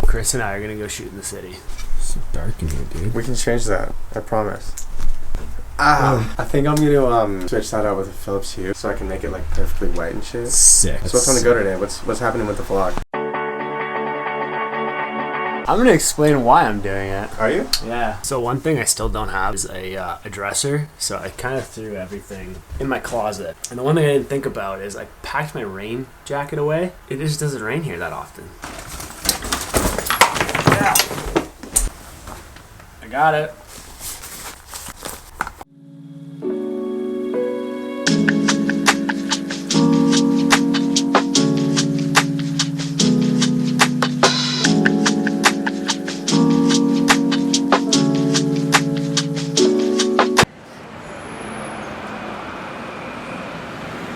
Chris and I are gonna go shoot in the city. It's so dark in here, dude. We can change that. I promise. I think I'm gonna switch that out with a Philips Hue so I can make it like perfectly white and shit. Sick. So what's on the go today? What's happening with the vlog? I'm gonna explain why I'm doing it. Are you? Yeah. So one thing I still don't have is a dresser. So I kind of threw everything in my closet. And the one thing I didn't think about is I packed my rain jacket away. It just doesn't rain here that often. Yeah. I got it.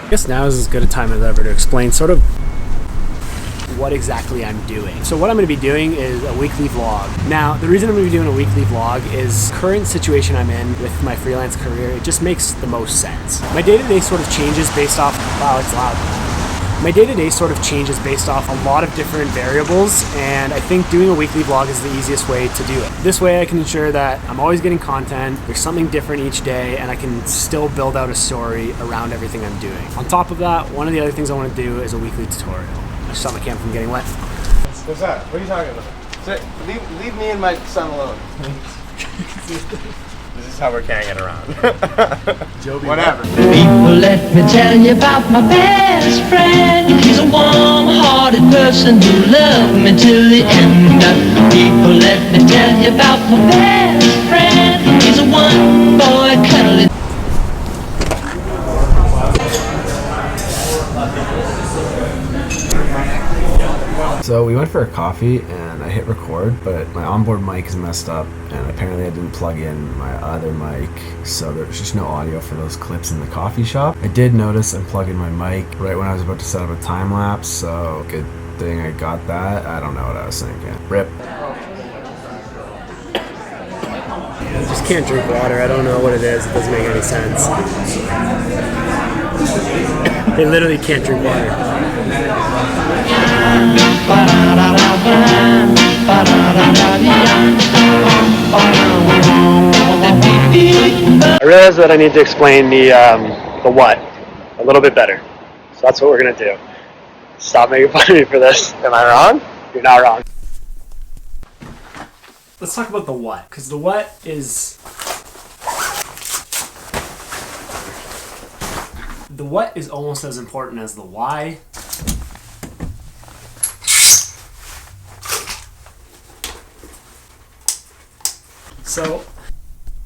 I guess now is as good a time as ever to explain sort of what exactly I'm doing. So what I'm going to be doing is a weekly vlog. Now, the reason I'm going to be doing a weekly vlog is current situation I'm in with my freelance career. It just makes the most sense. My day-to-day sort of changes based off, wow, it's loud. My day-to-day sort of changes based off a lot of different variables, and I think doing a weekly vlog is the easiest way to do it. This way I can ensure that I'm always getting content, there's something different each day, and I can still build out a story around everything I'm doing. On top of that, one of the other things I want to do is a weekly tutorial. I stop my camera from getting wet. What's that? What are you talking about? Leave me and my son alone. This is how we're carrying it around. Joby, whatever. People, let me tell you about my best friend. He's a warm-hearted person who loved me till the end. People, let me tell you about my best friend. He's a one-boy cuddling. So we went for a coffee and I hit record, but my onboard mic is messed up and apparently I didn't plug in my other mic, so there's just no audio for those clips in the coffee shop. I did notice unplugging my mic right when I was about to set up a time lapse, so good thing I got that. I don't know what I was thinking. Rip. I just can't drink water. I don't know what it is. It doesn't make any sense. They literally can't drink water. I realize that I need to explain the what a little bit better. So that's what we're gonna do. Stop making fun of me for this. Am I wrong? You're not wrong. Let's talk about the what, because the what is almost as important as the why. So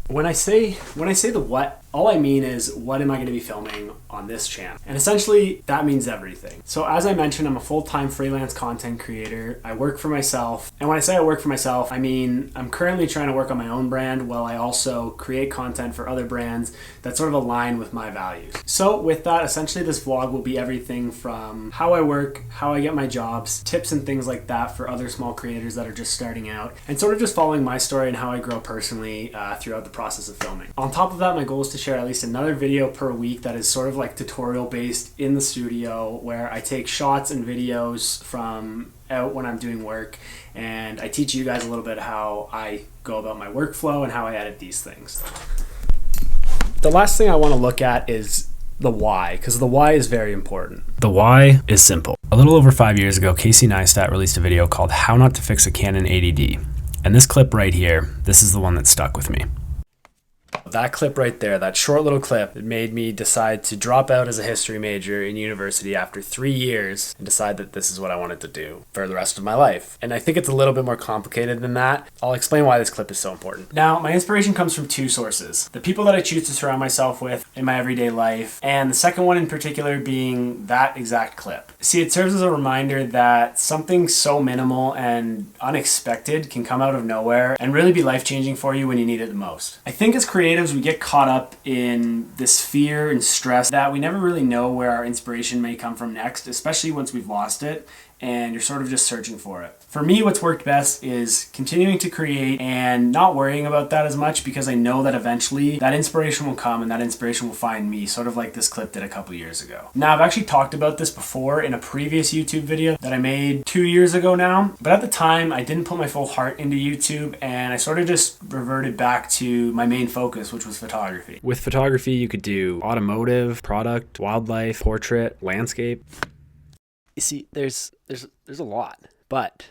when I say the what, all I mean is what am I going to be filming on this channel? And essentially that means everything. So as I mentioned, I'm a full-time freelance content creator. I work for myself. And when I say I work for myself, I mean I'm currently trying to work on my own brand while I also create content for other brands that sort of align with my values. So with that, essentially this vlog will be everything from how I work, how I get my jobs, tips and things like that for other small creators that are just starting out, and sort of just following my story and how I grow personally throughout the process of filming. On top of that, my goal is to share at least another video per week that is sort of like tutorial based in the studio, where I take shots and videos from out when I'm doing work, and I teach you guys a little bit how I go about my workflow and how I edit these things. The last thing I want to look at is the why, because the why is very important. The why is simple. A little over 5 years ago, Casey Neistat released a video called How Not to Fix a Canon 80D. And this clip right here, this is the one that stuck with me. That clip right there, that short little clip, it made me decide to drop out as a history major in university after 3 years and decide that this is what I wanted to do for the rest of my life. And I think it's a little bit more complicated than that. I'll explain why this clip is so important. Now, my inspiration comes from two sources: the people that I choose to surround myself with in my everyday life, and the second one in particular being that exact clip. See, it serves as a reminder that something so minimal and unexpected can come out of nowhere and really be life-changing for you when you need it the most. I think as creatives, we get caught up in this fear and stress that we never really know where our inspiration may come from next, especially once we've lost it. and you're sort of just searching for it. For me, what's worked best is continuing to create and not worrying about that as much, because I know that eventually that inspiration will come and that inspiration will find me, sort of like this clip did a couple years ago. Now, I've actually talked about this before in a previous YouTube video that I made 2 years ago now, but at the time I didn't put my full heart into YouTube, and I sort of just reverted back to my main focus, which was photography. With photography, you could do automotive, product, wildlife, portrait, landscape. You see, there's a lot, but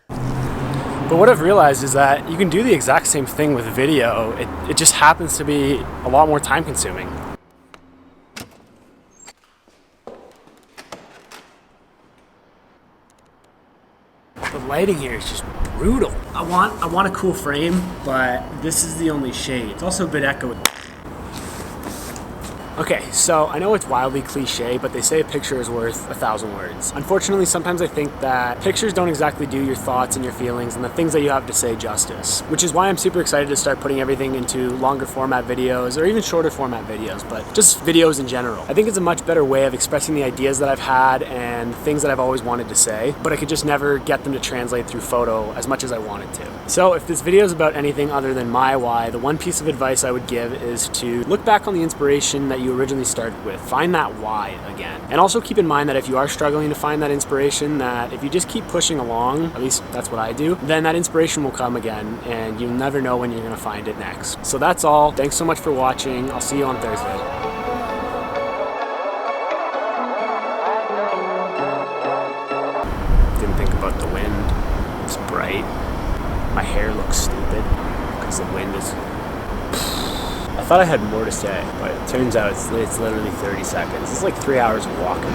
what I've realized is that you can do the exact same thing with video. It just happens to be a lot more time consuming. The lighting here is just brutal. I want a cool frame, but this is the only shade. It's also a bit echoey. Okay, so I know it's wildly cliche, but they say a picture is worth 1,000 words. Unfortunately, sometimes I think that pictures don't exactly do your thoughts and your feelings and the things that you have to say justice, which is why I'm super excited to start putting everything into longer format videos or even shorter format videos, but just videos in general. I think it's a much better way of expressing the ideas that I've had and things that I've always wanted to say, but I could just never get them to translate through photo as much as I wanted to. So if this video is about anything other than my why, the one piece of advice I would give is to look back on the inspiration that you originally started with. Find that why again. And also keep in mind that if you are struggling to find that inspiration, that if you just keep pushing along, at least that's what I do, then that inspiration will come again and you'll never know when you're going to find it next. So that's all. Thanks so much for watching. I'll see you on Thursday. Didn't think about the wind. It's bright. My hair looks stupid because the wind is... I thought I had more to say, but it turns out it's literally 30 seconds. It's like 3 hours of walking.